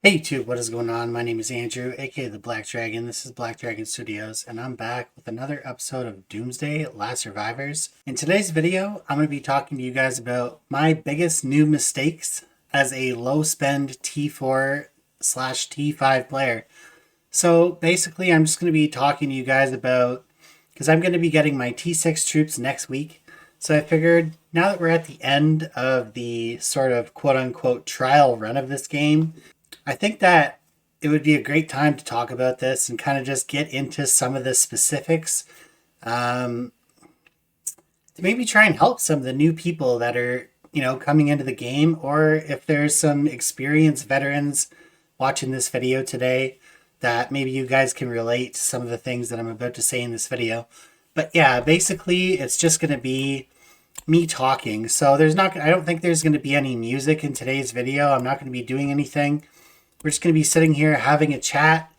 Hey YouTube, what is going on? My name is Andrew, aka the Black Dragon. This is Black Dragon Studios, and I'm back with another episode of Doomsday Last Survivors. In today's video, I'm going to be talking to you guys about my biggest new mistakes as a low spend T4/T5 player. So basically, I'm just going to be talking to you guys about, because I'm going to be getting my T6 troops next week. So I figured now that we're at the end of the sort of quote unquote trial run of this game, I think that it would be a great time to talk about this and kind of just get into some of the specifics, to maybe try and help some of the new people that are, coming into the game, or if there's some experienced veterans watching this video today that maybe you guys can relate to some of the things that I'm about to say in this video. But yeah, basically it's just going to be me talking. So I don't think there's going to be any music in today's video. I'm not going to be doing anything. We're just going to be sitting here having a chat,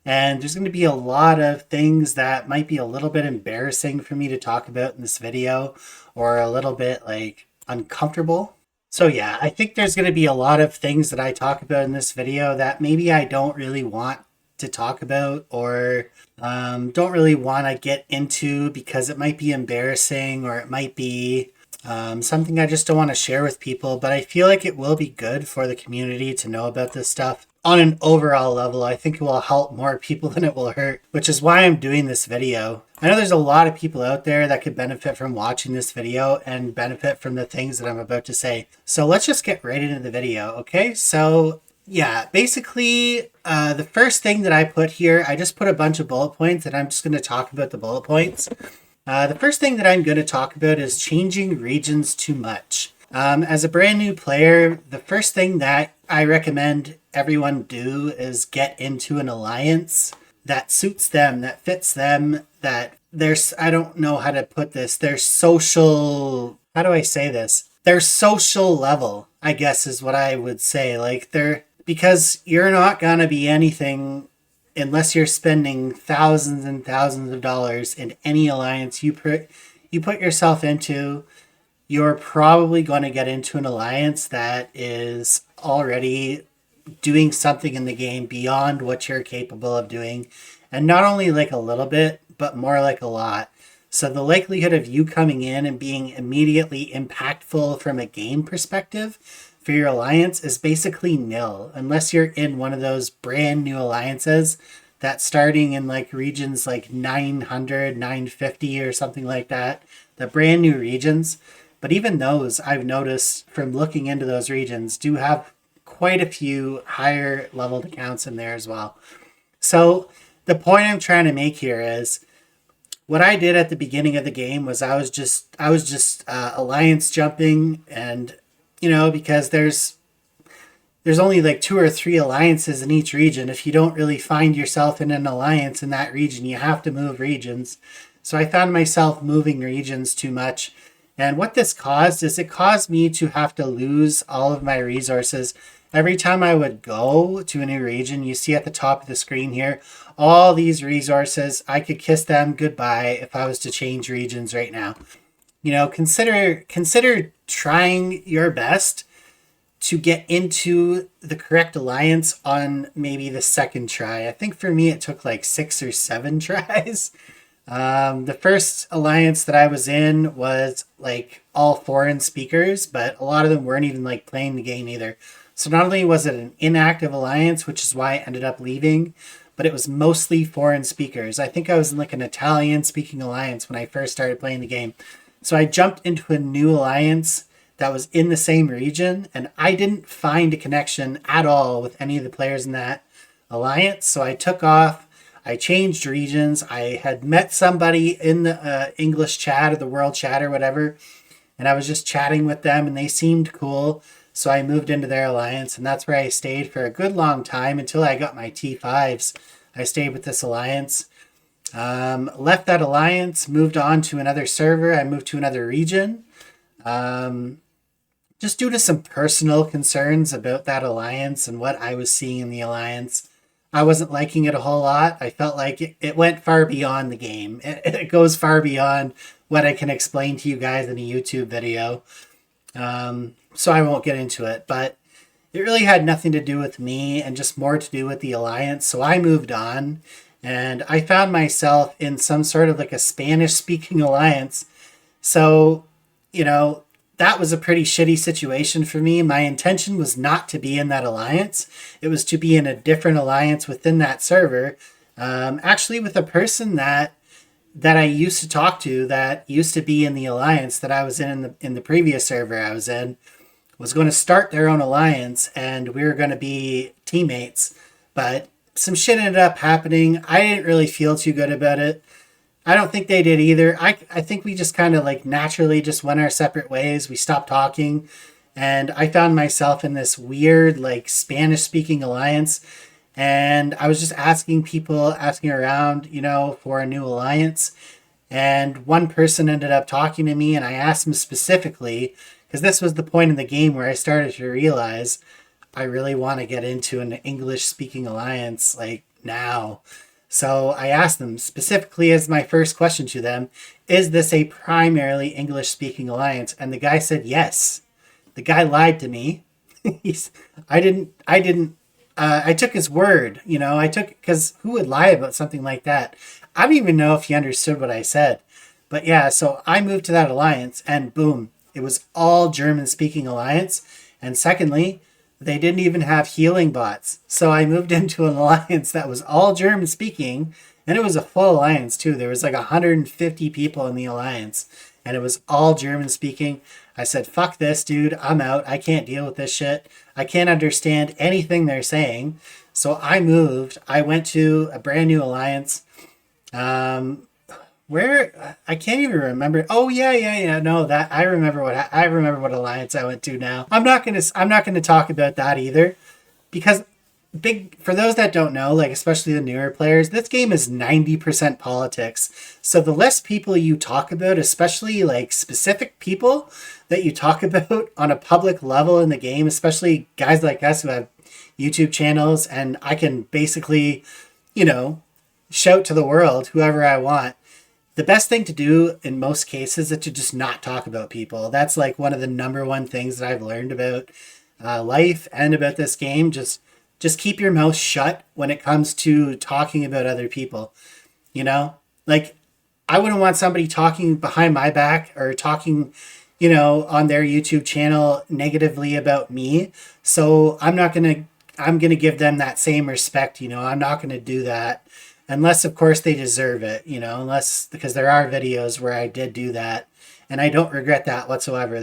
and there's going to be a lot of things that might be a little bit embarrassing for me to talk about in this video, or a little bit like uncomfortable. So yeah, I think there's going to be a lot of things that I talk about in this video that maybe I don't really want to talk about, or don't really want to get into because it might be embarrassing, or it might be something I just don't want to share with people. But I feel like it will be good for the community to know about this stuff. On an overall level, I think it will help more people than it will hurt, which is why I'm doing this video. I know there's a lot of people out there that could benefit from watching this video and benefit from the things that I'm about to say. So let's just get right into the video, okay? So yeah, basically, the first thing that I put here, I just put a bunch of bullet points, and I'm just going to talk about the bullet points. The first thing that I'm going to talk about is changing regions too much. As a brand new player, the first thing that I recommend everyone do is get into an alliance that suits them, that fits them, that there's, I don't know how to put this, their social, how do I say this? Their social level, I guess is what I would say. Like because you're not going to be anything unless you're spending thousands and thousands of dollars in any alliance you put yourself into. You're probably going to get into an alliance that is already doing something in the game beyond what you're capable of doing. And not only like a little bit, but more like a lot. So the likelihood of you coming in and being immediately impactful from a game perspective for your alliance is basically nil, unless you're in one of those brand new alliances that starting in like regions like 900, 950 or something like that, the brand new regions. But even those, I've noticed from looking into those regions, do have quite a few higher leveled accounts in there as well. So the point I'm trying to make here is, what I did at the beginning of the game was I was just alliance jumping, and because there's only like 2 or 3 alliances in each region. If you don't really find yourself in an alliance in that region, you have to move regions. So I found myself moving regions too much. And what this caused is it caused me to have to lose all of my resources. Every time I would go to a new region, you see at the top of the screen here, all these resources, I could kiss them goodbye if I was to change regions right now. Consider trying your best to get into the correct alliance on maybe the second try. I think for me it took like 6 or 7 tries. The first alliance that I was in was like all foreign speakers, but a lot of them weren't even like playing the game either. So not only was it an inactive alliance, which is why I ended up leaving, but it was mostly foreign speakers. I think I was in like an Italian speaking alliance when I first started playing the game. So I jumped into a new alliance that was in the same region, and I didn't find a connection at all with any of the players in that alliance. So I took off. I changed regions. I had met somebody in the English chat or the world chat or whatever, and I was just chatting with them, and they seemed cool. So I moved into their alliance, and that's where I stayed for a good long time until I got my T5s. I stayed with this alliance. Left that alliance, moved on to another server. I moved to another region. Just due to some personal concerns about that alliance and what I was seeing in the alliance. I wasn't liking it a whole lot. I felt like it went far beyond the game. It goes far beyond what I can explain to you guys in a YouTube video. So I won't get into it. But it really had nothing to do with me and just more to do with the alliance. So I moved on and I found myself in some sort of like a Spanish speaking alliance. So, you know, that was a pretty shitty situation for me. My intention was not to be in that alliance. It was to be in a different alliance within that server. Actually with a person that I used to talk to that used to be in the alliance that I was in the previous server I was in, was going to start their own alliance and we were going to be teammates, but some shit ended up happening. I didn't really feel too good about it. I don't think they did either. I think we just kind of like naturally just went our separate ways. We stopped talking and I found myself in this weird like Spanish speaking alliance, and I was just asking people, asking around, for a new alliance. And one person ended up talking to me, and I asked him specifically, because this was the point in the game where I started to realize I really want to get into an English speaking alliance like now. So I asked them specifically as my first question to them, is this a primarily English speaking alliance? And the guy said yes. The guy lied to me. I took his word, because who would lie about something like that? I don't even know if he understood what I said. But yeah, so I moved to that alliance and boom, it was all German speaking alliance. And secondly, they didn't even have healing bots. So I moved into an alliance that was all German speaking, and it was a full alliance too. There was like 150 people in the alliance and it was all German speaking. I said, fuck this, dude. I'm out. I can't deal with this shit. I can't understand anything they're saying. So I moved. I went to a brand new alliance. Where I can't even remember. Oh yeah. No, that I remember what alliance I went to now. I'm not gonna talk about that either, because for those that don't know, like especially the newer players, this game is 90% politics. So the less people you talk about, especially like specific people that you talk about on a public level in the game, especially guys like us who have YouTube channels and I can basically, shout to the world whoever I want. The best thing to do in most cases is to just not talk about people. That's like one of the number one things that I've learned about life and about this game. Just keep your mouth shut when it comes to talking about other people. Like I wouldn't want somebody talking behind my back or talking, on their YouTube channel negatively about me. So I'm going to give them that same respect. I'm not going to do that unless of course they deserve it, because there are videos where I did do that and I don't regret that whatsoever.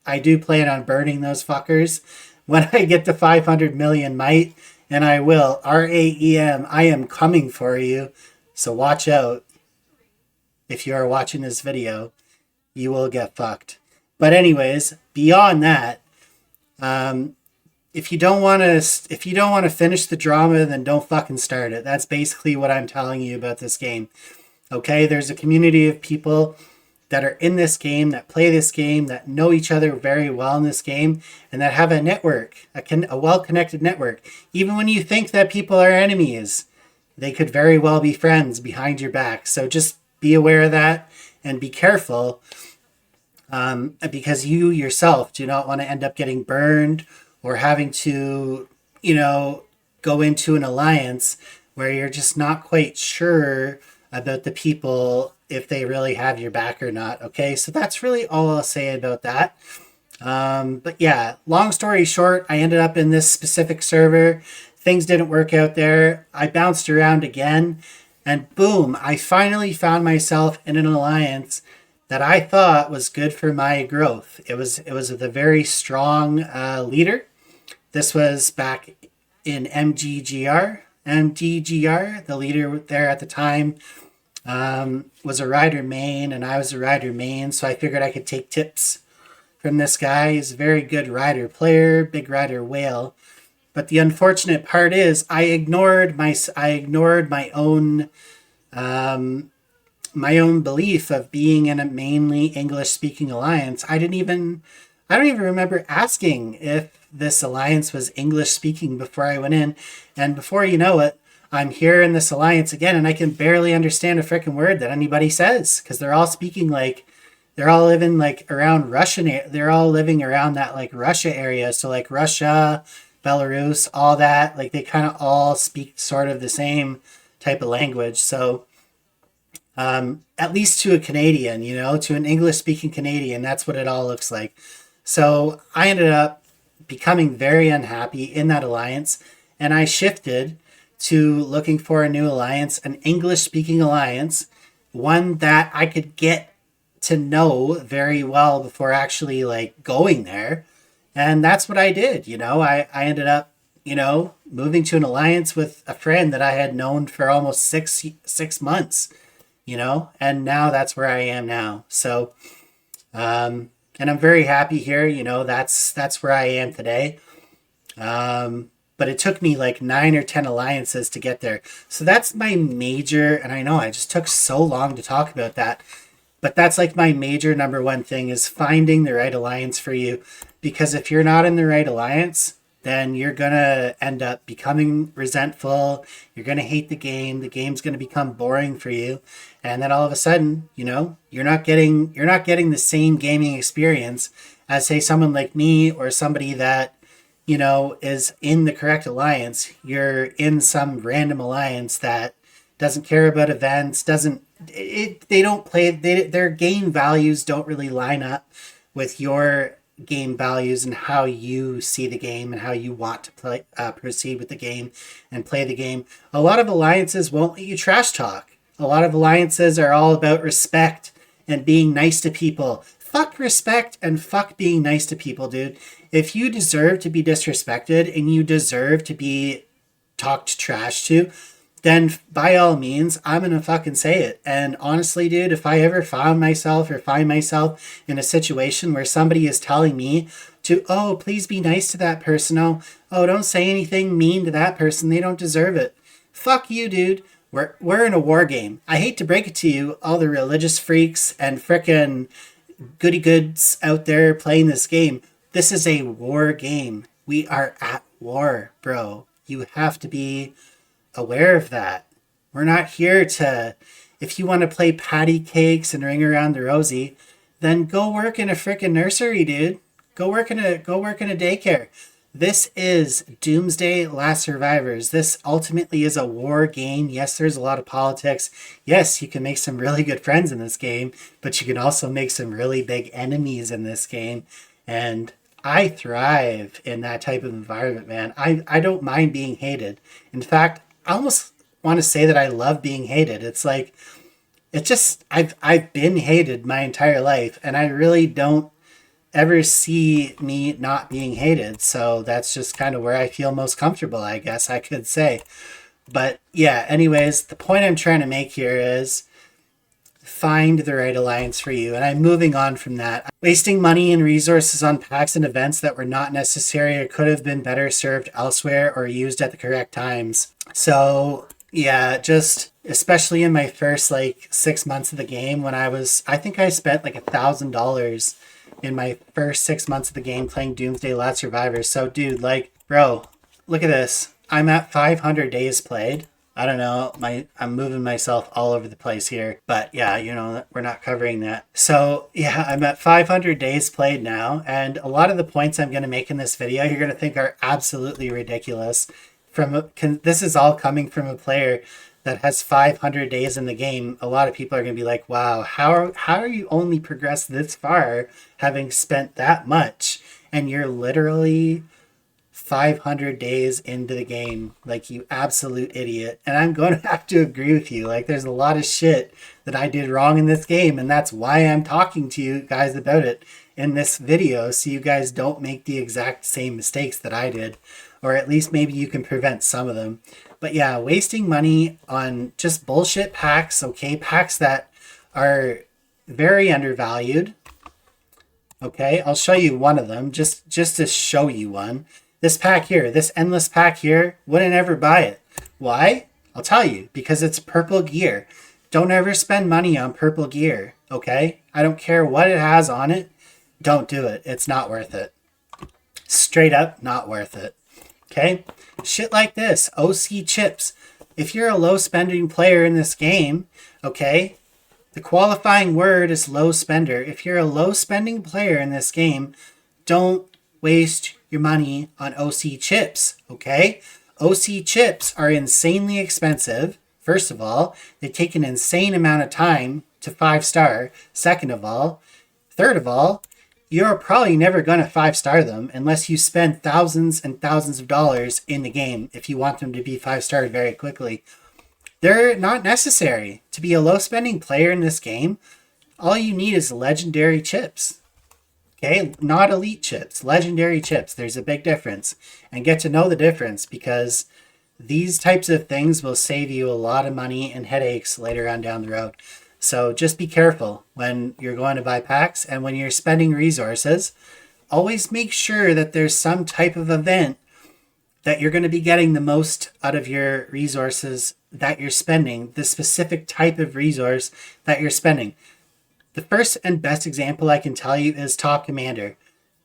I do plan on burning those fuckers when I get to 500 million might, and I will. RAEM, I am coming for you. So watch out. If you are watching this video, you will get fucked. But anyways, beyond that, if you don't want to finish the drama, then don't fucking start it. That's basically what I'm telling you about this game. Okay, there's a community of people that are in this game, that play this game, that know each other very well in this game, and that have a network, a well-connected network. Even when you think that people are enemies, they could very well be friends behind your back. So just be aware of that and be careful, because you yourself do not want to end up getting burned or having to, go into an alliance where you're just not quite sure about the people, if they really have your back or not. Okay, so that's really all I'll say about that. But yeah, long story short, I ended up in this specific server. Things didn't work out there. I bounced around again, and boom, I finally found myself in an alliance that I thought was good for my growth. It was with a very strong leader. This was back in MGGR. The leader there at the time was a rider main, and I was a rider main, so I figured I could take tips from this guy. He's a very good rider player, big rider whale. But the unfortunate part is I ignored my own belief of being in a mainly English speaking alliance. I don't even remember asking if this alliance was English speaking before I went in, and before you know it, I'm here in this alliance again, and I can barely understand a freaking word that anybody says, because they're all speaking like they're all living like around they're all living around that like Russia area. So like Russia, Belarus, all that, like they kind of all speak sort of the same type of language. So at least to a Canadian, you know, to an English speaking Canadian, that's what it all looks like. So I ended up becoming very unhappy in that alliance, and I shifted to looking for a new alliance, an English speaking alliance, one that I could get to know very well before actually like going there. And that's what I did. You know, I ended up, you know, moving to an alliance with a friend that I had known for almost six months, you know, and now that's where I am now. So, and I'm very happy here. You know, that's where I am today. But it took me like 9 or 10 alliances to get there. So that's my major, and I know I just took so long to talk about that, but that's like my major number one thing is finding the right alliance for you. Because if you're not in the right alliance, then you're going to end up becoming resentful. You're going to hate the game. The game's going to become boring for you. And then all of a sudden, you know, you're not getting the same gaming experience as say someone like me or somebody that, you know, is in the correct alliance. You're in some random alliance that doesn't care about events, they don't play, their game values don't really line up with your game values and how you see the game and how you want to play, proceed with the game and play the game. A lot of alliances won't let you trash talk. A lot of alliances are all about respect and being nice to people. Fuck respect and fuck being nice to people, dude. If you deserve to be disrespected and you deserve to be talked trash to, then by all means, I'm going to fucking say it. And honestly, dude, if I ever find myself in a situation where somebody is telling me to, oh, please be nice to that person. Oh, don't say anything mean to that person. They don't deserve it. Fuck you, dude. We're in a war game. I hate to break it to you, all the religious freaks and frickin' goody goods out there playing this game. This is a war game. We are at war, bro. You have to be aware of that. We're not here to, if you want to play patty cakes and ring around the rosy, then go work in a frickin' nursery, dude. Go work in a daycare. This is Doomsday Last Survivors. This ultimately is a war game. Yes, there's a lot of politics. Yes, you can make some really good friends in this game, but you can also make some really big enemies in this game. And I thrive in that type of environment, man. I don't mind being hated. In fact, I almost want to say that I love being hated. It's like, it's just, I've been hated my entire life, and I really don't ever see me not being hated. So that's just kind of where I feel most comfortable, I guess I could say. But yeah, anyways, the point I'm trying to make here is find the right alliance for you. And I'm moving on from that. Wasting money and resources on packs and events that were not necessary or could have been better served elsewhere or used at the correct times. So yeah, just especially in my first like 6 months of the game when I think I spent like $1,000 in my first 6 months of the game playing Doomsday Last Survivors. So dude, like, bro, look at this. I'm at 500 days played. I don't know, I'm moving myself all over the place here, but yeah, you know, we're not covering that. So yeah, I'm at 500 days played now, and a lot of the points I'm going to make in this video, you're going to think are absolutely ridiculous. This is all coming from a player that has 500 days in the game. A lot of people are going to be like, wow, how are you only progressed this far having spent that much? And you're literally 500 days into the game, like, you absolute idiot. And I'm going to have to agree with you. Like, there's a lot of shit that I did wrong in this game, and that's why I'm talking to you guys about it in this video, so you guys don't make the exact same mistakes that I did, or at least maybe you can prevent some of them. But yeah, wasting money on just bullshit packs, okay? Packs that are very undervalued. Okay, I'll show you one of them, just to show you one. This pack here, this endless pack here, wouldn't ever buy it. Why? I'll tell you, because it's purple gear. Don't ever spend money on purple gear, okay? I don't care what it has on it. Don't do it. It's not worth it. Straight up, not worth it. Okay? Shit like this, OC chips. If you're a low spending player in this game, okay, The qualifying word is low spender. If you're a low spending player in this game, don't waste your money on OC chips, okay? OC chips are insanely expensive. First of all, they take an insane amount of time to 5-star. Second of all, third of all, you're probably never going to 5-star them unless you spend thousands and thousands of dollars in the game if you want them to be 5-starred very quickly. They're not necessary. To be a low spending player in this game, all you need is legendary chips. Okay, not elite chips, legendary chips. There's a big difference. And get to know the difference, because these types of things will save you a lot of money and headaches later on down the road. So just be careful when you're going to buy packs, and when you're spending resources, always make sure that there's some type of event that you're going to be getting the most out of your resources that you're spending, the specific type of resource that you're spending. The first and best example I can tell you is Top Commander.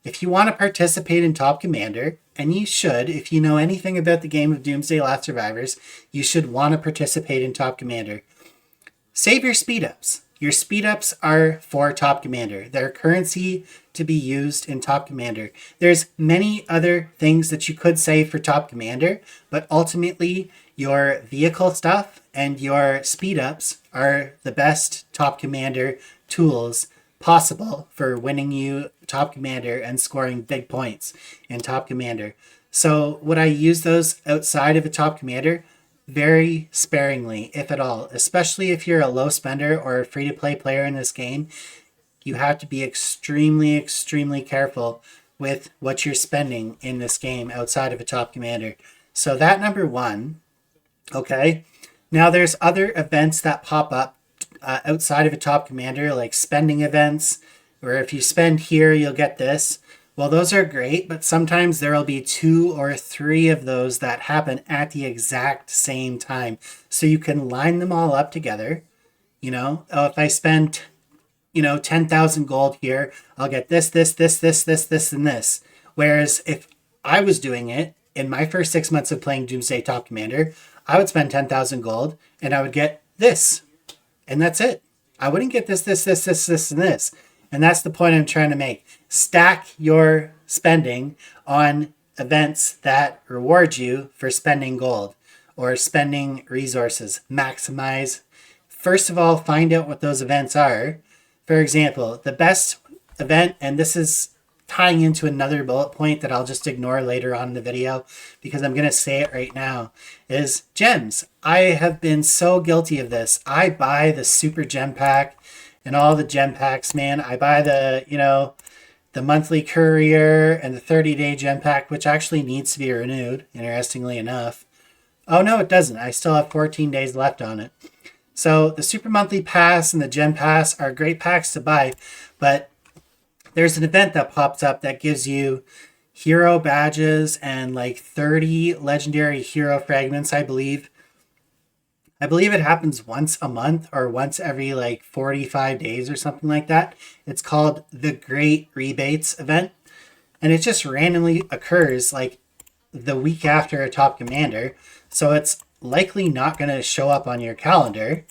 If you want to participate in Top Commander, and you should, if you know anything about the game of Doomsday Last Survivors, you should want to participate in Top Commander. Save your speed ups. Your speed ups are for Top Commander. They're currency to be used in Top Commander. There's many other things that you could save for Top Commander, but ultimately your vehicle stuff and your speed ups are the best Top Commander tools possible for winning you Top Commander and scoring big points in Top Commander. So would I use those outside of a Top Commander? Very sparingly, if at all, especially if you're a low spender or a free-to-play player in this game. You have to be extremely, extremely careful with what you're spending in this game outside of a Top Commander. So that number one, okay? Now there's other events that pop up outside of a Top Commander, like spending events, where if you spend here, you'll get this. Well, those are great, but sometimes there will be 2 or 3 of those that happen at the exact same time. So you can line them all up together. You know, if I spend, 10,000 gold here, I'll get this, and this. Whereas if I was doing it in my first 6 months of playing Doomsday Top Commander, I would spend 10,000 gold and I would get this. And that's it. I wouldn't get this, and this. And that's the point I'm trying to make. Stack your spending on events that reward you for spending gold or spending resources. Maximize. First of all, find out what those events are. For example, the best event, and this is tying into another bullet point that I'll just ignore later on in the video because I'm going to say it right now, is gems. I have been so guilty of this. I buy the super gem pack and all the gem packs, man. I buy the monthly courier and the 30-day gem pack, which actually needs to be renewed, interestingly enough. Oh, no, it doesn't. I still have 14 days left on it. So the super monthly pass and the gem pass are great packs to buy, but there's an event that pops up that gives you hero badges and like 30 legendary hero fragments, I believe. I believe it happens once a month or once every like 45 days or something like that. It's called the Great Rebates event. And it just randomly occurs like the week after a Top Commander. So it's likely not going to show up on your calendar.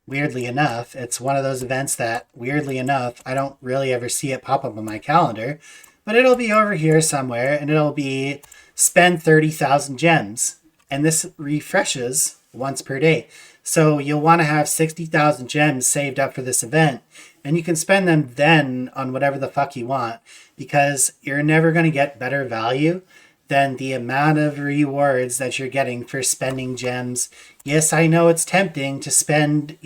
Weirdly enough, it's one of those events that, weirdly enough, I don't really ever see it pop up on my calendar. But it'll be over here somewhere and it'll be spend 30,000 gems. And this refreshes once per day. So you'll want to have 60,000 gems saved up for this event, and you can spend them then on whatever the fuck you want, because you're never going to get better value than the amount of rewards that you're getting for spending gems. Yes, I know it's tempting to spend,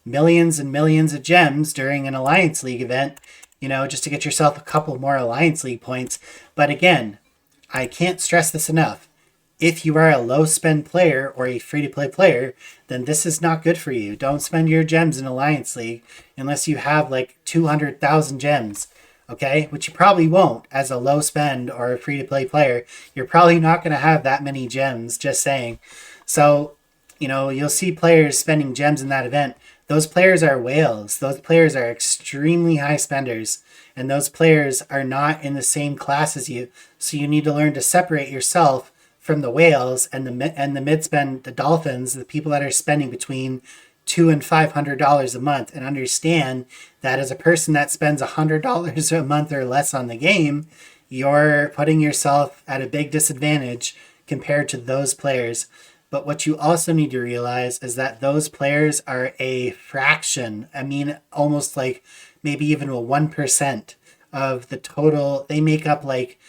millions and millions of gems during an Alliance League event, just to get yourself a couple more Alliance League points. But again, I can't stress this enough. If you are a low spend player or a free to play player, then this is not good for you. Don't spend your gems in Alliance League unless you have like 200,000 gems, okay? Which you probably won't as a low spend or a free to play player. You're probably not going to have that many gems, just saying. So, you'll see players spending gems in that event. Those players are whales. Those players are extremely high spenders. And those players are not in the same class as you. So you need to learn to separate yourself from the whales and the mid spend, the dolphins, the people that are spending between $200 and $500 a month and understand that as a person that spends $100 a month or less on the game, you're putting yourself at a big disadvantage compared to those players. But what you also need to realize is that those players are a fraction. I mean, almost like maybe even a 1% of the total. They make up like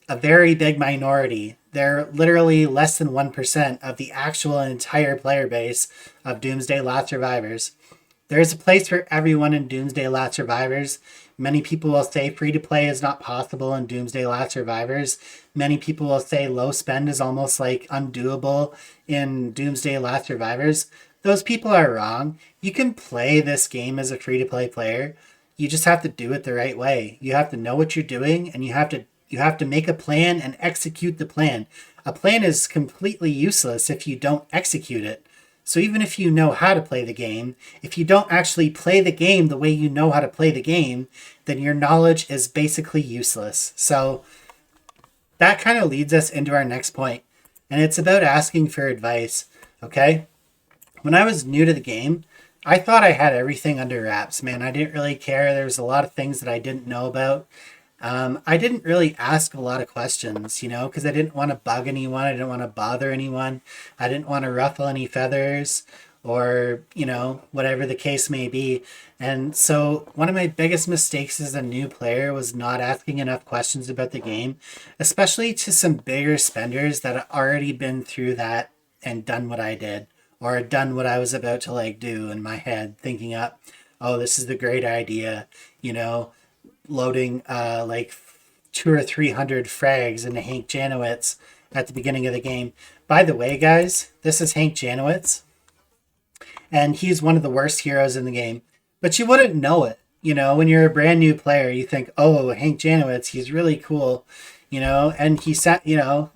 a very big minority. They're literally less than 1% of the actual entire player base of Doomsday Last Survivors. There's a place for everyone in Doomsday Last Survivors. Many people will say free to play is not possible in Doomsday Last Survivors. Many people will say low spend is almost like undoable in Doomsday Last Survivors. Those people are wrong. You can play this game as a free to play player. You just have to do it the right way. You have to know what you're doing, and you have to make a plan and execute the plan. A plan is completely useless if you don't execute it. So even if you know how to play the game, if you don't actually play the game the way you know how to play the game, then your knowledge is basically useless. So that kind of leads us into our next point, and it's about asking for advice, okay? When I was new to the game, I thought I had everything under wraps, man. I didn't really care. There was a lot of things that I didn't know about. I didn't really ask a lot of questions, because I didn't want to bug anyone. I didn't want to bother anyone. I didn't want to ruffle any feathers or, whatever the case may be. And so one of my biggest mistakes as a new player was not asking enough questions about the game, especially to some bigger spenders that had already been through that and done what I did or done what I was about to do in my head, thinking up, oh, this is the great idea, loading like 200 or 300 frags into Hank Janowitz at the beginning of the game. By the way, guys, this is Hank Janowitz, and he's one of the worst heroes in the game. But you wouldn't know it. When you're a brand new player, you think, oh, Hank Janowitz, he's really cool, and he sat,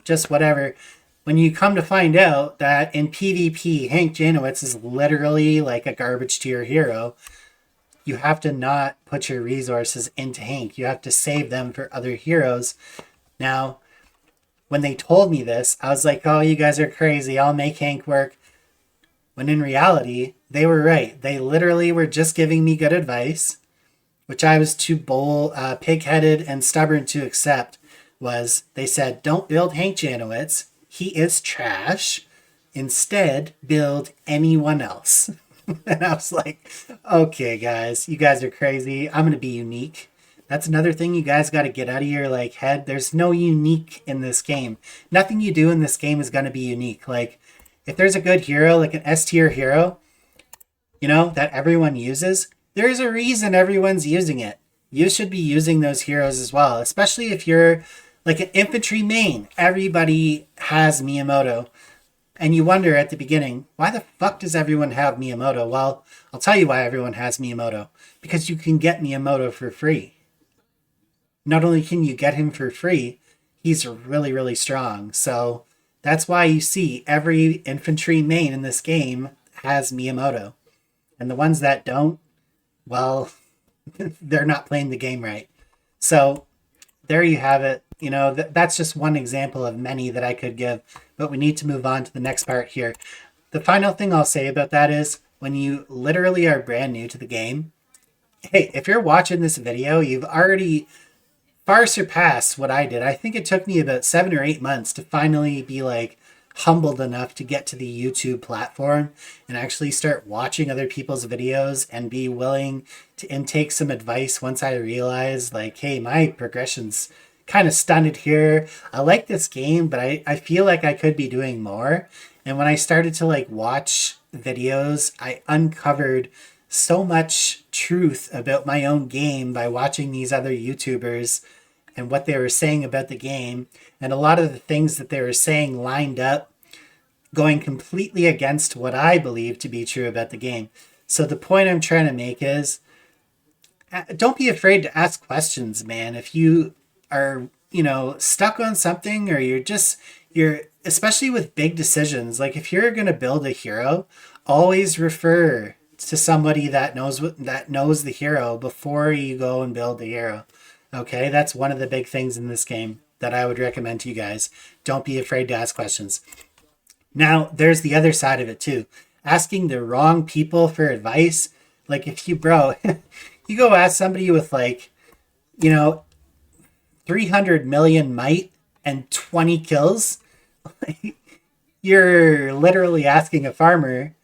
just whatever. When you come to find out that in PvP, Hank Janowitz is literally like a garbage tier hero, you have to not put your resources into Hank. You have to save them for other heroes. Now, when they told me this, I was like, oh, you guys are crazy. I'll make Hank work. When in reality, they were right. They literally were just giving me good advice, which I was too pig-headed and stubborn to accept. They said, don't build Hank Janowitz. He is trash. Instead, build anyone else. And I was like, okay, guys, you guys are crazy. I'm going to be unique. That's another thing you guys got to get out of your head. There's no unique in this game. Nothing you do in this game is going to be unique. If there's a good hero, like an S tier hero, that everyone uses, there's a reason everyone's using it. You should be using those heroes as well, especially if you're like an infantry main. Everybody has Miyamoto. And you wonder at the beginning, why the fuck does everyone have Miyamoto? Well, I'll tell you why everyone has Miyamoto. Because you can get Miyamoto for free. Not only can you get him for free, he's really, really strong. So that's why you see every infantry main in this game has Miyamoto. And the ones that don't, well, they're not playing the game right. So there you have it. That's just one example of many that I could give, but we need to move on to the next part here. The final thing I'll say about that is when you literally are brand new to the game, hey, if you're watching this video, you've already far surpassed what I did. I think it took me about 7 or 8 months to finally be humbled enough to get to the YouTube platform and actually start watching other people's videos and be willing to intake some advice once I realized hey, my progression's kind of stunted here. I like this game, but I feel like I could be doing more. And when I started to watch videos, I uncovered so much truth about my own game by watching these other YouTubers and what they were saying about the game. And a lot of the things that they were saying lined up, going completely against what I believe to be true about the game. So the point I'm trying to make is, don't be afraid to ask questions, man. If you are, stuck on something, or you're especially with big decisions, if you're going to build a hero, always refer to somebody that knows the hero before you go and build the hero. Okay, that's one of the big things in this game that I would recommend to you guys. Don't be afraid to ask questions. Now, there's the other side of it too. asking the wrong people for advice. Like if you, bro, you go ask somebody with like, you know, 300 million might and 20 kills, you're literally asking a farmer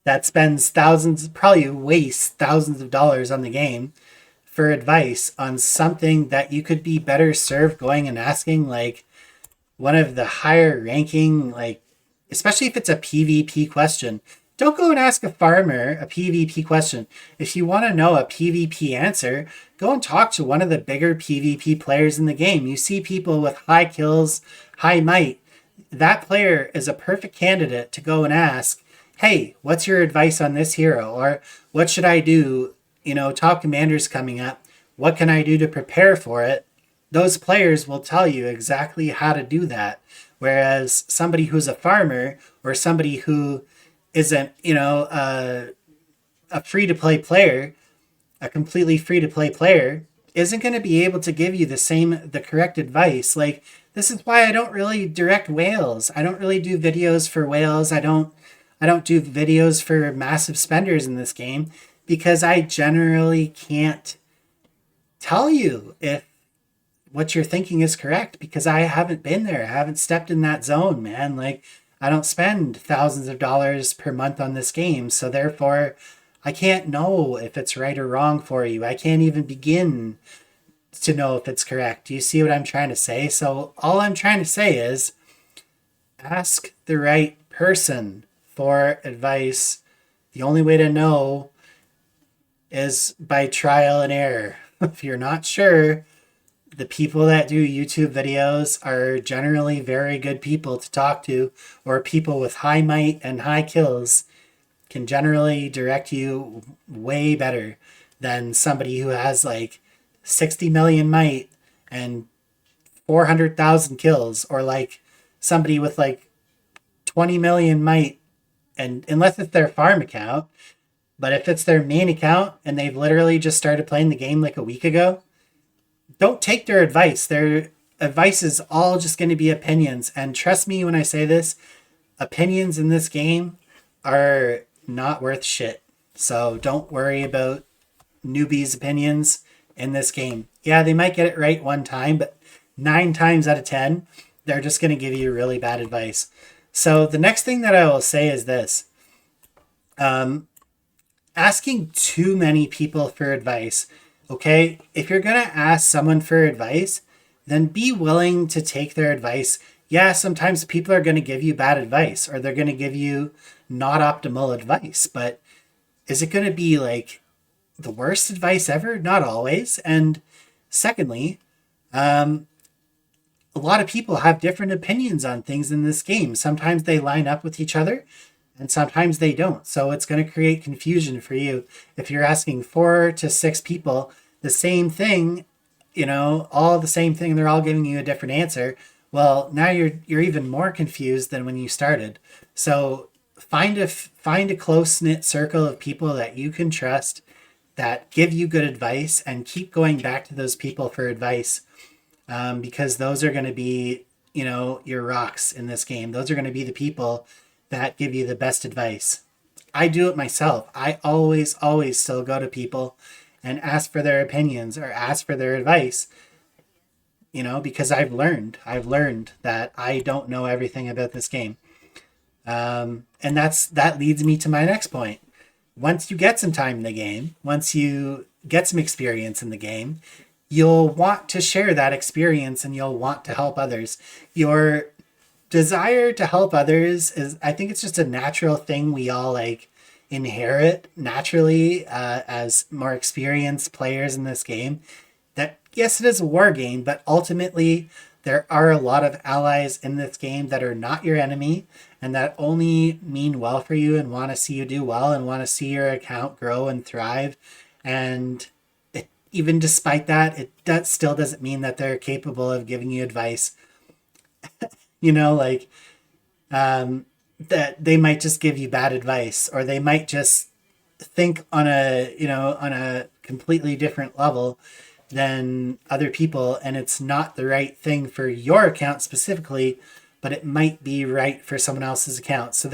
that spends thousands, probably wastes thousands of dollars on the game for advice on something that you could be better served going and asking like one of the higher ranking, like, especially if it's a PvP question. Don't go and ask a farmer a PvP question. If you want to know a PvP answer, go and talk to one of the bigger PvP players in the game. You see people with high kills, high might. That player is a perfect candidate to go and ask, hey, what's your advice on this hero? Or what should I do? You know, top commander's coming up. What can I do to prepare for it? Those players will tell you exactly how to do that. Whereas somebody who's a farmer or somebody who isn't, a free to play player, a completely free to play player, isn't going to be able to give you the correct advice. Like, this is why I don't really direct whales. I don't really do videos for whales. I don't do videos for massive spenders in this game because I generally can't tell you if what you're thinking is correct because I haven't been there. I haven't stepped in that zone, man. Like, I don't spend thousands of dollars per month on this game. So therefore, I can't know if it's right or wrong for you. I can't even begin to know if it's correct. Do you see what I'm trying to say? So all I'm trying to say is ask the right person for advice. The only way to know is by trial and error. If you're not sure, the people that do YouTube videos are generally very good people to talk to, or people with high might and high kills can generally direct you way better than somebody who has like 60 million might and 400,000 kills, or like somebody with like 20 million might, and unless it's their farm account. But if it's their main account and they've literally just started playing the game like a week ago, don't take their advice. Their advice is all just going to be opinions. And trust me when I say this, opinions in this game are not worth shit. So don't worry about newbies' opinions in this game. Yeah, they might get it right one time, but 9 times out of 10, they're just going to give you really bad advice. So the next thing that I will say is this. Asking too many people for advice. Okay, if you're going to ask someone for advice, then be willing to take their advice. Yeah, sometimes people are going to give you bad advice or they're going to give you not optimal advice, but is it going to be like the worst advice ever? Not always. And secondly, a lot of people have different opinions on things in this game. Sometimes they line up with each other and sometimes they don't. So it's going to create confusion for you. If you're asking 4 to 6 people the same thing, all the same thing, and they're all giving you a different answer, well, now you're even more confused than when you started. So find a close-knit circle of people that you can trust, that give you good advice, and keep going back to those people for advice, because those are going to be, your rocks in this game. Those are going to be the people that give you the best advice. I do it myself. I always still go to people and ask for their opinions or ask for their advice, because I've learned that I don't know everything about this game. And that leads me to my next point. Once you get some time in the game, once you get some experience in the game, you'll want to share that experience and you'll want to help others. Your desire to help others is, I think it's just a natural thing we all inherit naturally as more experienced players in this game. That, yes, it is a war game, but ultimately there are a lot of allies in this game that are not your enemy and that only mean well for you and want to see you do well and want to see your account grow and thrive. And even despite that, that still doesn't mean that they're capable of giving you advice. That they might just give you bad advice, or they might just think on a completely different level than other people, and it's not the right thing for your account specifically, but it might be right for someone else's account. So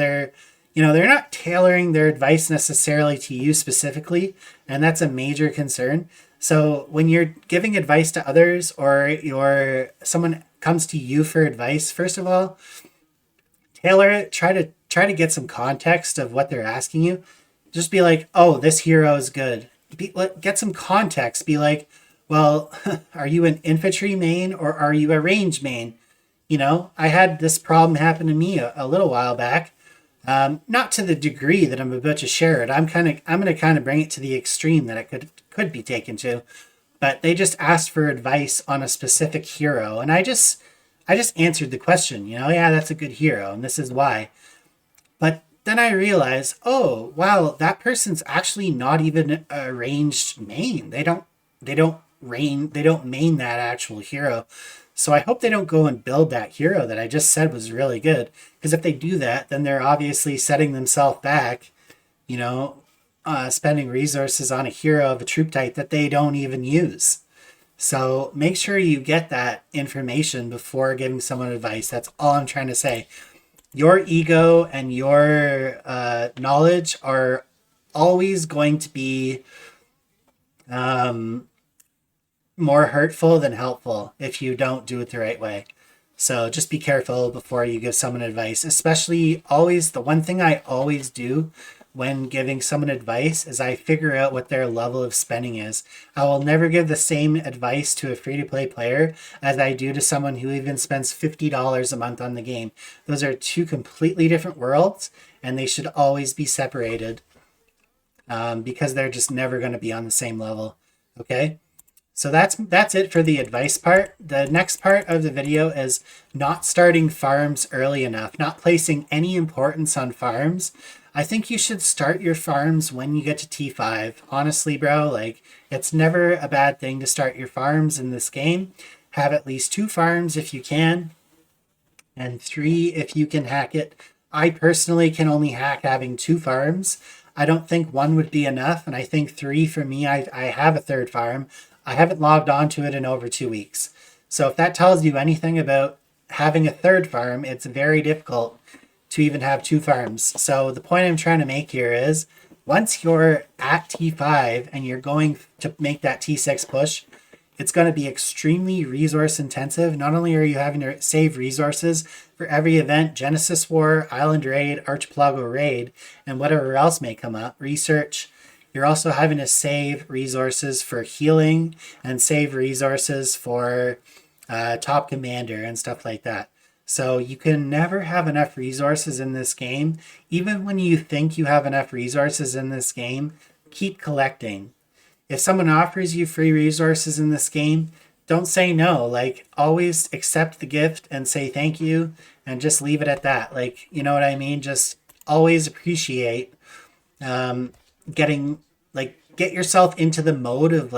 they're not tailoring their advice necessarily to you specifically, and that's a major concern. So when you're giving advice to others, or someone comes to you for advice, first of all, tailor it. Try to get some context of what they're asking you. Just be like, oh, this hero is good. Get some context. Be like, well, are you an infantry main or are you a range main? I had this problem happen to me a little while back. Not to the degree that I'm about to share it. I'm going to kind of bring it to the extreme that it could be taken to. But they just asked for advice on a specific hero, and I just answered the question. Yeah, that's a good hero, and this is why. But then I realized, oh wow, that person's actually not even a ranged main. They don't main that actual hero. So I hope they don't go and build that hero that I just said was really good. Because if they do that, then they're obviously setting themselves back, spending resources on a hero of a troop type that they don't even use. So make sure you get that information before giving someone advice. That's all I'm trying to say. Your ego and your knowledge are always going to be more hurtful than helpful if you don't do it the right way. So just be careful before you give someone advice, especially always. The one thing I always do when giving someone advice is I figure out what their level of spending is. I will never give the same advice to a free-to-play player as I do to someone who even spends $50 a month on the game. Those are two completely different worlds, and they should always be separated because they're just never going to be on the same level. Okay? So that's it for the advice part. The next part of the video is not starting farms early enough, not placing any importance on farms. I think you should start your farms when you get to T5. Honestly, bro, it's never a bad thing to start your farms in this game. Have at least 2 farms if you can, and 3 if you can hack it. I personally can only hack having 2 farms. I don't think 1 would be enough, and I think 3 for me. I have a 3rd farm. I haven't logged on to it in over 2 weeks. So if that tells you anything about having a 3rd farm, it's very difficult to even have 2 farms. So the point I'm trying to make here is once you're at T5 and you're going to make that T6 push, it's going to be extremely resource intensive. Not only are you having to save resources for every event, Genesis War, Island Raid, Archipelago Raid, and whatever else may come up, research, you're also having to save resources for healing and save resources for top commander and stuff like that. So you can never have enough resources in this game. Even when you think you have enough resources in this game, keep collecting. If someone offers you free resources in this game, don't say no. Always accept the gift and say thank you and just leave it at that. You know what I mean? Just always appreciate get yourself into the mode of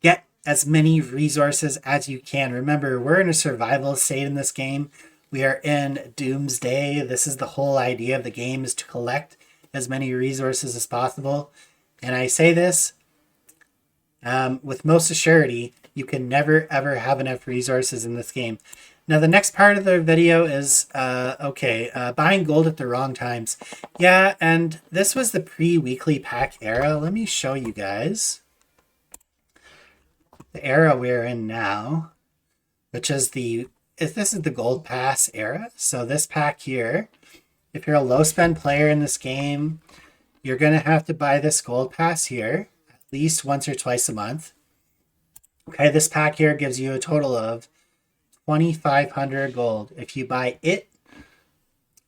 get as many resources as you can. Remember, we're in a survival state in this game. We are in Doomsday. This is the whole idea of the game, is to collect as many resources as possible. And I say this with most assurity, you can never ever have enough resources in this game. Now the next part of the video is, buying gold at the wrong times. Yeah, and this was the pre-weekly pack era. Let me show you guys the era we're in now, which is this is the gold pass era. So this pack here, if you're a low spend player in this game, you're going to have to buy this gold pass here at least once or twice a month. Okay, this pack here gives you a total of 2,500 gold. If you buy it,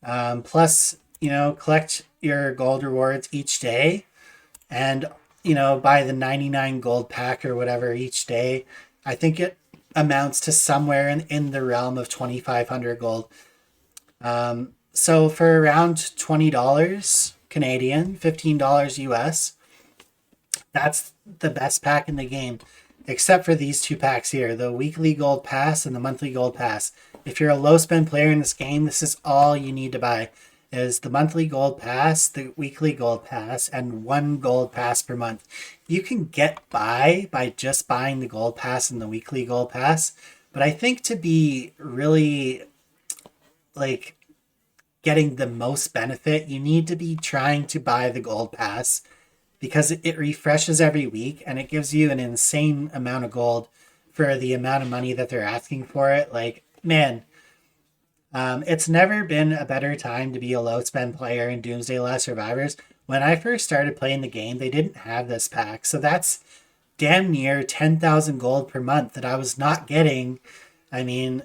plus, collect your gold rewards each day and, buy the 99 gold pack or whatever each day, I think it amounts to somewhere in the realm of 2,500 gold. So for around $20 Canadian, $15 US, that's the best pack in the game, except for these 2 packs here, the weekly gold pass and the monthly gold pass. If you're a low spend player in this game, this is all you need to buy, is the monthly gold pass, the weekly gold pass, and 1 gold pass per month. You can get by just buying the gold pass and the weekly gold pass, but I think to be really getting the most benefit, you need to be trying to buy the gold pass because it refreshes every week and it gives you an insane amount of gold for the amount of money that they're asking for it. Like, man, it's never been a better time to be a low spend player in Doomsday Last Survivors. When I first started playing the game, they didn't have this pack. So that's damn near 10,000 gold per month that I was not getting. I mean,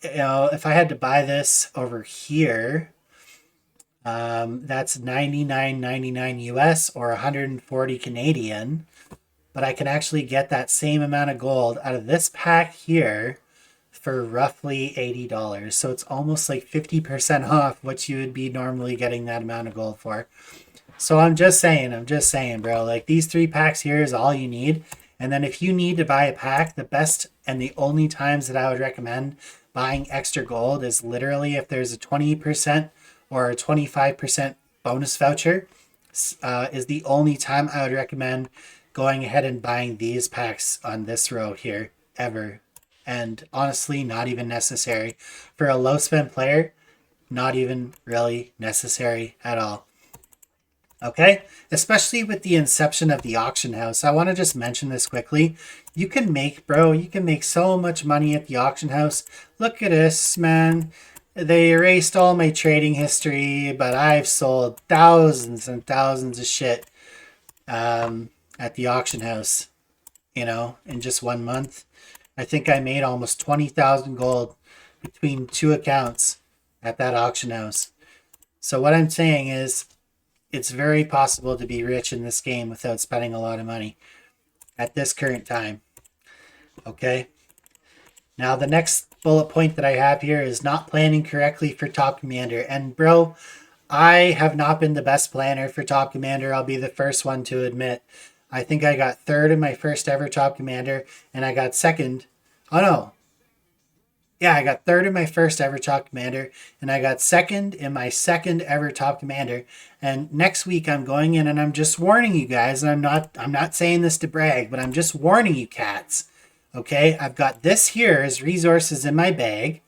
if I had to buy this over here, that's 99.99 US or 140 Canadian. But I can actually get that same amount of gold out of this pack here for roughly $80. So it's almost like 50% off what you would be normally getting that amount of gold for. So I'm just saying, bro, like these 3 packs here is all you need. And then if you need to buy a pack, the best and the only times that I would recommend buying extra gold is literally if there's a 20% or a 25% bonus voucher, is the only time I would recommend going ahead and buying these packs on this row here ever. And honestly, not even necessary. For a low spend player, not even really necessary at all. Okay, especially with the inception of the auction house. I want to just mention this quickly. You can make so much money at the auction house. Look at this, man. They erased all my trading history, but I've sold thousands and thousands of shit at the auction house, in just 1 month. I think I made almost 20,000 gold between 2 accounts at that auction house. So what I'm saying is, it's very possible to be rich in this game without spending a lot of money at this current time. Okay. Now, the next bullet point that I have here is not planning correctly for Top Commander. And bro, I have not been the best planner for Top Commander. I'll be the first one to admit. I think I got 3rd in my first ever Top Commander, and I got 2nd. Oh no. Yeah, I got 3rd in my first ever Top Commander, and I got 2nd in my 2nd ever Top Commander. And next week I'm going in and I'm just warning you guys, and I'm not saying this to brag, but I'm just warning you cats. Okay, I've got this here as resources in my bag.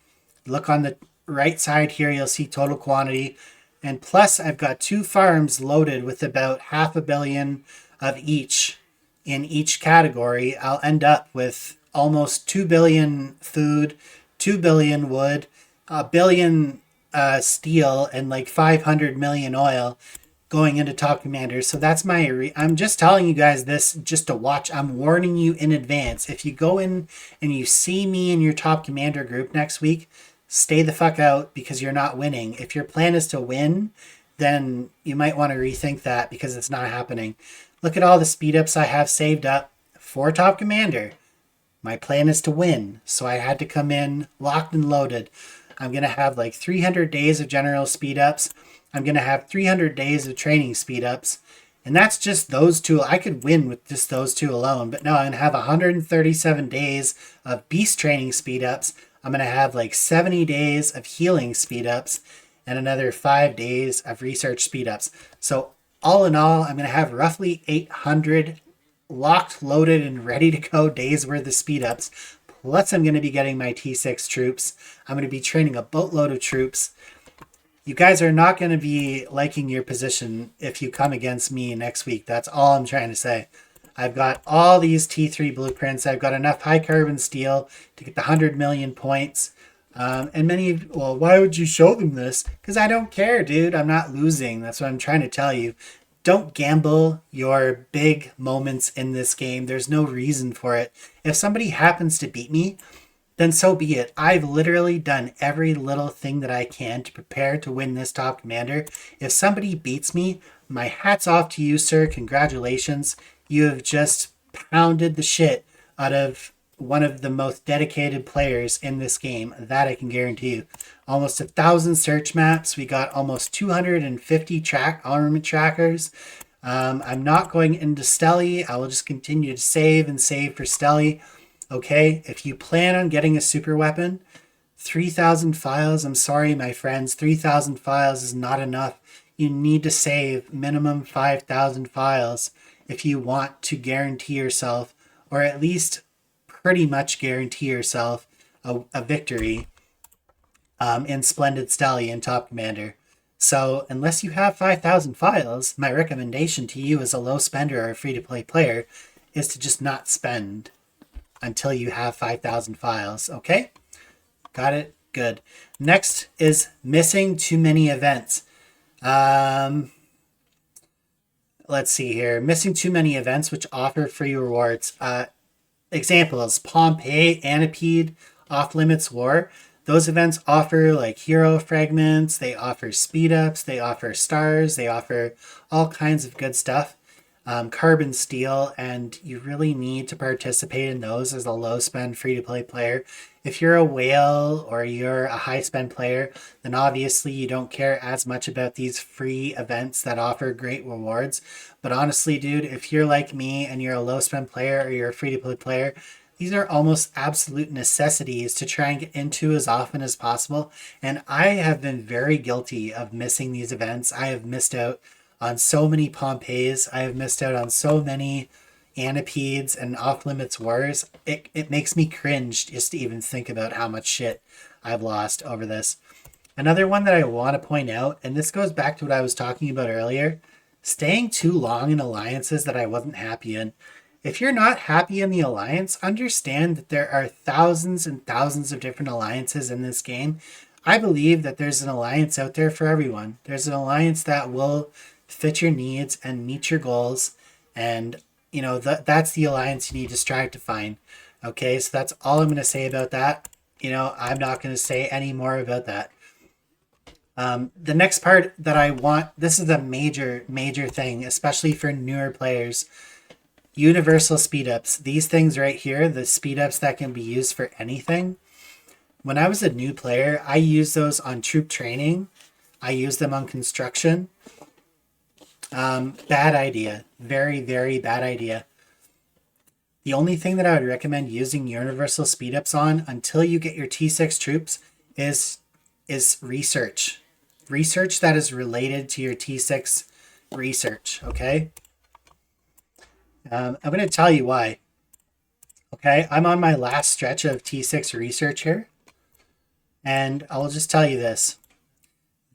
Look on the right side here, you'll see total quantity. And plus I've got 2 farms loaded with about 500 million of each in each category. I'll end up with almost 2 billion food, 2 billion wood, a billion steel, and like 500 million oil going into Top Commander. So that's I'm just telling you guys this just to watch. I'm warning you in advance. If you go in and you see me in your Top Commander group next week, stay the fuck out because you're not winning. If your plan is to win, then you might want to rethink that because it's not happening. Look at all the speed ups I have saved up for Top Commander. My plan is to win, so I had to come in locked and loaded. I'm going to have like 300 days of general speed ups. I'm going to have 300 days of training speed ups. And that's just those 2. I could win with just those 2 alone. But no, I'm going to have 137 days of beast training speed ups. I'm going to have like 70 days of healing speed ups and another 5 days of research speed ups. So all in all, I'm going to have roughly 800 locked, loaded, and ready to go days worth of speed ups. Plus, I'm going to be getting my T6 troops. I'm going to be training a boatload of troops. You guys are not going to be liking your position if you come against me next week. That's all I'm trying to say. I've got all these T3 blueprints. I've got enough high carbon steel to get the 100 million points. And why would you show them this? Because I don't care, dude. I'm not losing. That's what I'm trying to tell you. Don't gamble your big moments in this game. There's no reason for it. If somebody happens to beat me, then so be it. I've literally done every little thing that I can to prepare to win this Top Commander. If somebody beats me, my hat's off to you, sir. Congratulations. You have just pounded the shit out of one of the most dedicated players in this game. That I can guarantee you. Almost 1,000 search maps. We got almost 250 armament trackers. I'm not going into Stelly. I will just continue to save for Stelly. Okay, if you plan on getting a super weapon, 3,000 files, I'm sorry, my friends, 3,000 files is not enough. You need to save minimum 5,000 files if you want to guarantee yourself, or at least pretty much guarantee yourself a victory in Splendid Stelly and Top Commander. So unless you have 5,000 files, my recommendation to you as a low spender or a free-to-play player is to just not spend until you have 5,000 files, okay? Got it? Good. Next is missing too many events. Let's see here. Missing too many events which offer free rewards. Examples: Pompeii, Anapede, Off Limits War. Those events offer like hero fragments, they offer speed ups, they offer stars, they offer all kinds of good stuff. Carbon steel, and you really need to participate in those as a low spend free to play player. If you're a whale or you're a high spend player, then obviously you don't care as much about these free events that offer great rewards. But honestly, dude, if you're like me and you're a low spend player or you're a free to play player, these are almost absolute necessities to try and get into as often as possible. And I have been very guilty of missing these events. I have missed out on so many Pompeiis. I have missed out on so many Anapedes and Off Limits Wars. It makes me cringe just to even think about how much shit I've lost over this. Another one that I want to point out, and this goes back to what I was talking about earlier, staying too long in alliances that I wasn't happy in. If you're not happy in the alliance, understand that there are thousands and thousands of different alliances in this game. I believe that there's an alliance out there for everyone. There's an alliance that will fit your needs and meet your goals, and that's the alliance you need to strive to find. Okay, so that's all I'm going to say about that. I'm not going to say any more about that. The next part that I want, this is a major thing, especially for newer players: universal speed ups. These things right here, the speed ups that can be used for anything. When I was a new player, I used those on troop training. I used them on construction. Bad idea. Very, very bad idea. The only thing that I would recommend using universal speed ups on until you get your T6 troops is research. Research that is related to your T6 research, okay? I'm going to tell you why. Okay, I'm on my last stretch of T6 research here, and I'll just tell you this.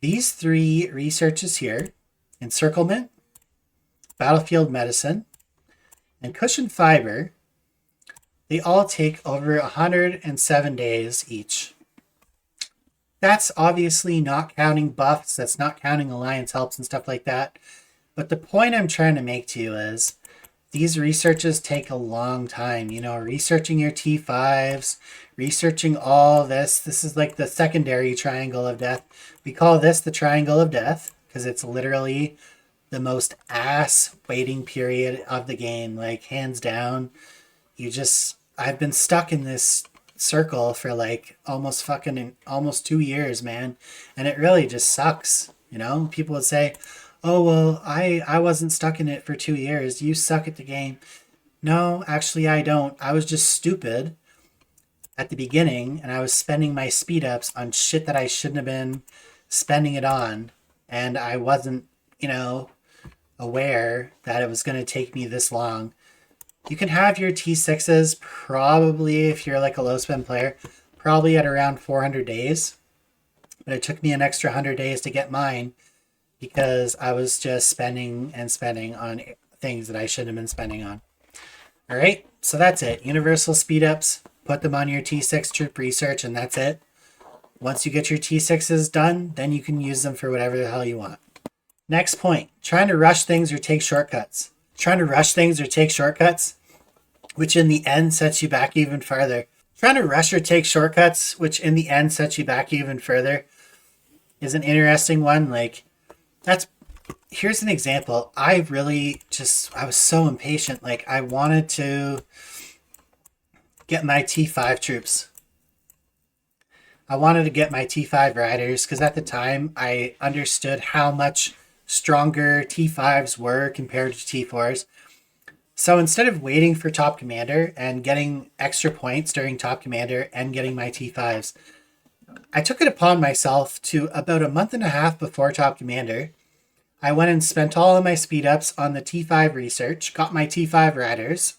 These three researches here, encirclement, battlefield medicine, and cushion fiber, they all take over 107 days each. That's obviously not counting buffs, that's not counting alliance helps and stuff like that. But the point I'm trying to make to you is these researches take a long time. Researching your T5s, researching all this. This is like the secondary triangle of death. We call this the triangle of death because it's literally the most ass waiting period of the game. Like, hands down. I've been stuck in this circle for like almost 2 years, man. And it really just sucks. People would say, oh, well, I wasn't stuck in it for 2 years. You suck at the game. No, actually, I don't. I was just stupid at the beginning, and I was spending my speed ups on shit that I shouldn't have been spending it on. And I wasn't, aware that it was going to take me this long. You can have your T6s probably, if you're like a low spend player, probably at around 400 days. But it took me an extra 100 days to get mine, because I was just spending on things that I shouldn't have been spending on. All right, so that's it. Universal speed ups, put them on your T6 troop research, and that's it. Once you get your T6s done, then you can use them for whatever the hell you want. Next point, trying to rush things or take shortcuts. Which in the end sets you back even further. Trying to rush or take shortcuts, which in the end sets you back even further, is an interesting one. Like, here's an example. I was so impatient. Like, I wanted to get my T5 troops. I wanted to get my T5 riders because at the time I understood how much stronger T5s were compared to T4s. So instead of waiting for Top Commander and getting extra points during Top Commander and getting my T5s, I took it upon myself to, about a month and a half before Top Commander, I went and spent all of my speed ups on the T5 research, got my T5 riders,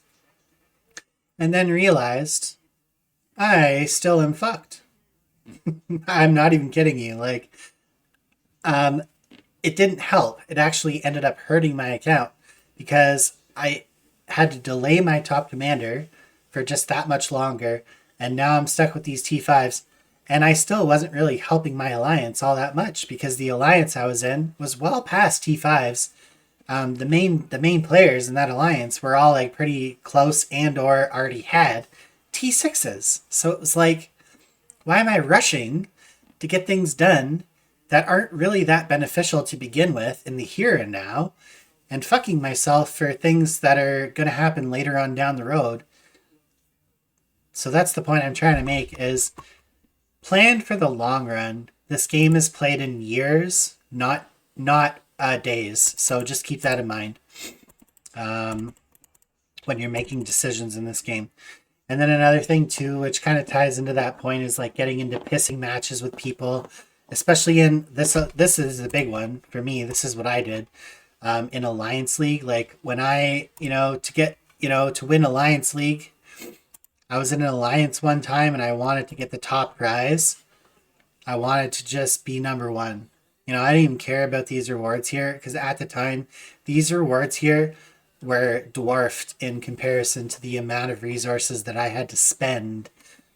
and then realized I still am fucked. I'm not even kidding you. Like, it didn't help. It actually ended up hurting my account because I had to delay my top commander for just that much longer. And now I'm stuck with these T5s. And I still wasn't really helping my alliance all that much because the alliance I was in was well past T5s. The main players in that alliance were all like pretty close and or already had T6s. So it was like, why am I rushing to get things done that aren't really that beneficial to begin with in the here and now, and fucking myself for things that are going to happen later on down the road? So that's the point I'm trying to make, is plan for the long run. This game is played in years, not days. So just keep that in mind when you're making decisions in this game. And then another thing too, which kind of ties into that point, is like getting into pissing matches with people, especially in this. This is a big one for me. This is what I did in Alliance League. Like when I, to win Alliance League, I was in an alliance one time and I wanted to get the top prize. I wanted to just be number one. I didn't even care about these rewards here because at the time, these rewards here were dwarfed in comparison to the amount of resources that I had to spend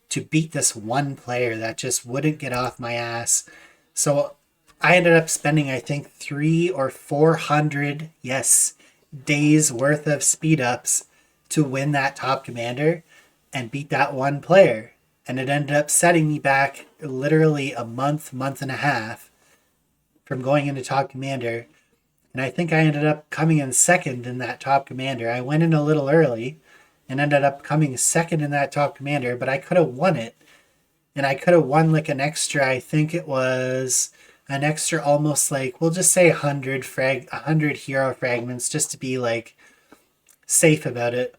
to beat this one player that just wouldn't get off my ass. So I ended up spending, I think, 300 or 400, days worth of speed ups to win that top commander and beat that one player. And it ended up setting me back literally a month and a half from going into top commander. And I think I ended up coming in second in that top commander. I went in a little early and ended up coming second in that top commander, but I could have won it. And I could have won like an extra, I think it was an extra almost like, we'll just say 100 hero fragments just to be like safe about it.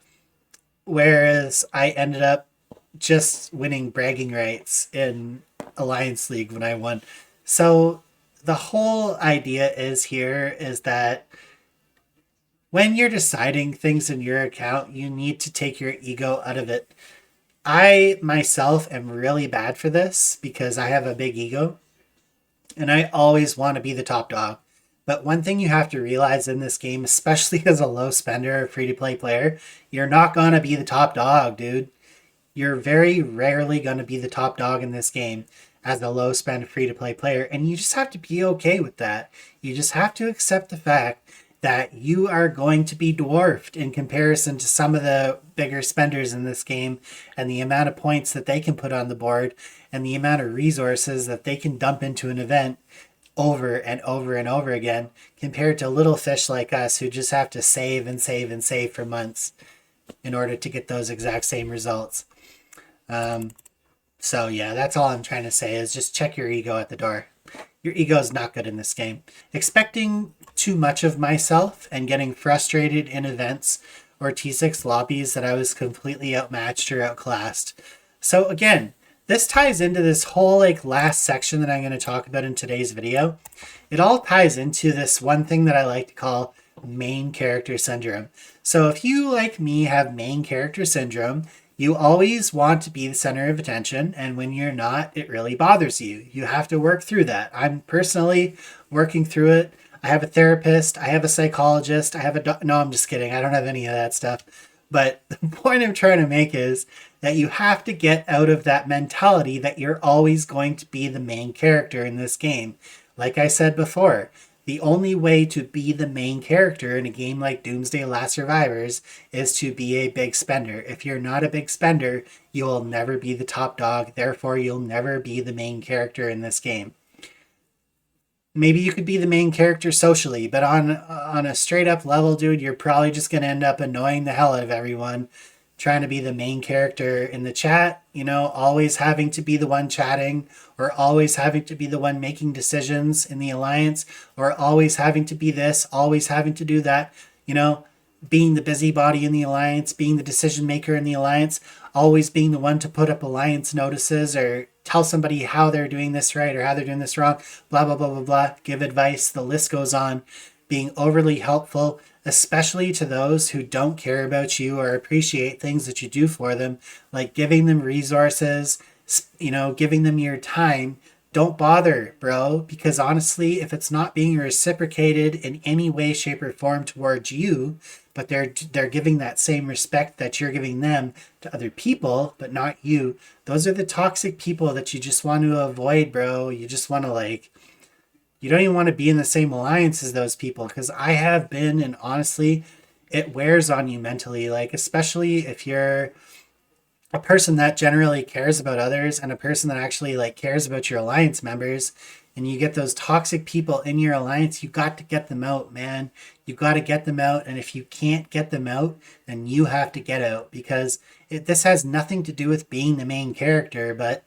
Whereas I ended up just winning bragging rights in Alliance League when I won. So the whole idea is that when you're deciding things in your account, you need to take your ego out of it. I myself am really bad for this because I have a big ego and I always want to be the top dog. But one thing you have to realize in this game, especially as a low spender or free-to-play player, you're not going to be the top dog, dude. You're very rarely going to be the top dog in this game as a low spend free-to-play player, and you just have to be okay with that. You just have to accept the fact that you are going to be dwarfed in comparison to some of the bigger spenders in this game, and the amount of points that they can put on the board and the amount of resources that they can dump into an event over and over and over again, compared to little fish like us who just have to save and save and save for months in order to get those exact same results. So yeah, that's all I'm trying to say, is just check your ego at the door. Your ego is not good in this game. Expecting too much of myself and getting frustrated in events or T6 lobbies that I was completely outmatched or outclassed. So again, this ties into this whole like last section that I'm going to talk about in today's video. It all ties into this one thing that I like to call main character syndrome. So if you, like me, have main character syndrome, you always want to be the center of attention, and when you're not, it really bothers you. You have to work through that. I'm personally working through it. I have a therapist, I have a psychologist, no, I'm just kidding. I don't have any of that stuff. But the point I'm trying to make is that you have to get out of that mentality that you're always going to be the main character in this game. Like I said before, the only way to be the main character in a game like Doomsday Last Survivors is to be a big spender. If you're not a big spender, you will never be the top dog. Therefore, you'll never be the main character in this game. Maybe you could be the main character socially, but on a straight up level, dude, you're probably just going to end up annoying the hell out of everyone, trying to be the main character in the chat, always having to be the one chatting, or always having to be the one making decisions in the alliance, or always having to be this, always having to do that, being the busybody in the alliance, being the decision maker in the alliance, always being the one to put up alliance notices or tell somebody how they're doing this right or how they're doing this wrong, blah, blah, blah, blah, blah, give advice, the list goes on, being overly helpful, especially to those who don't care about you or appreciate things that you do for them, like giving them resources, giving them your time, don't bother, bro, because honestly, if it's not being reciprocated in any way, shape, or form towards you, but they're giving that same respect that you're giving them to other people, but not you, those are the toxic people that you just want to avoid, bro. You just want to like, you don't even want to be in the same alliance as those people, because I have been, and honestly, it wears on you mentally, like especially if you're a person that generally cares about others and a person that actually like cares about your alliance members, and you get those toxic people in your alliance, you got to get them out, man. You got to get them out, and if you can't get them out, then you have to get out, because this has nothing to do with being the main character, but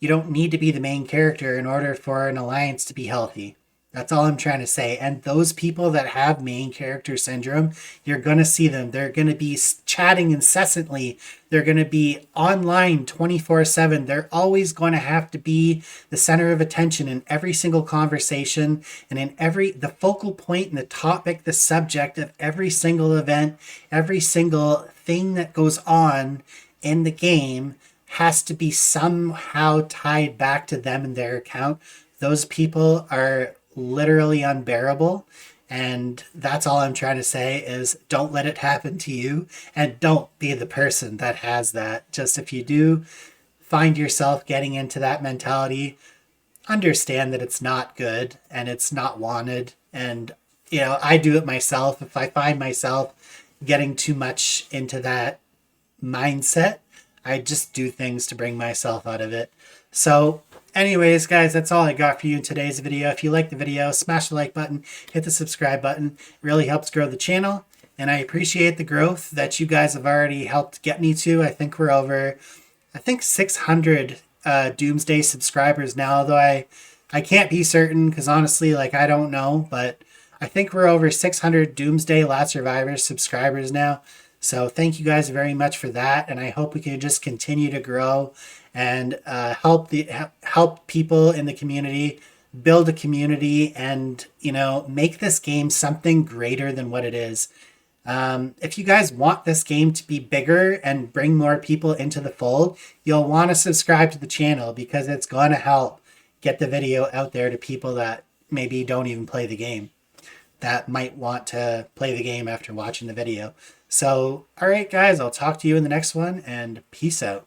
you don't need to be the main character in order for an alliance to be healthy. That's all I'm trying to say. And those people that have main character syndrome, you're going to see them. They're going to be chatting incessantly. They're going to be online 24/7. They're always going to have to be the center of attention in every single conversation and in the focal point and the topic, the subject of every single event, every single thing that goes on in the game has to be somehow tied back to them and their account. Those people are literally unbearable. And that's all I'm trying to say is don't let it happen to you, and don't be the person that has that. Just if you do find yourself getting into that mentality, understand that it's not good and it's not wanted. And, I do it myself. If I find myself getting too much into that mindset, I just do things to bring myself out of it. So anyways, guys, that's all I got for you in today's video. If you like the video, smash the like button, hit the subscribe button. It really helps grow the channel. And I appreciate the growth that you guys have already helped get me to. I think we're over, 600 Doomsday subscribers now, although I can't be certain because honestly, like, I don't know. But I think we're over 600 Doomsday Last Survivors subscribers now. So thank you guys very much for that, and I hope we can just continue to grow and help people in the community, build a community, and make this game something greater than what it is. If you guys want this game to be bigger and bring more people into the fold, you'll want to subscribe to the channel, because it's going to help get the video out there to people that maybe don't even play the game, that might want to play the game after watching the video. So, all right, guys, I'll talk to you in the next one, and peace out.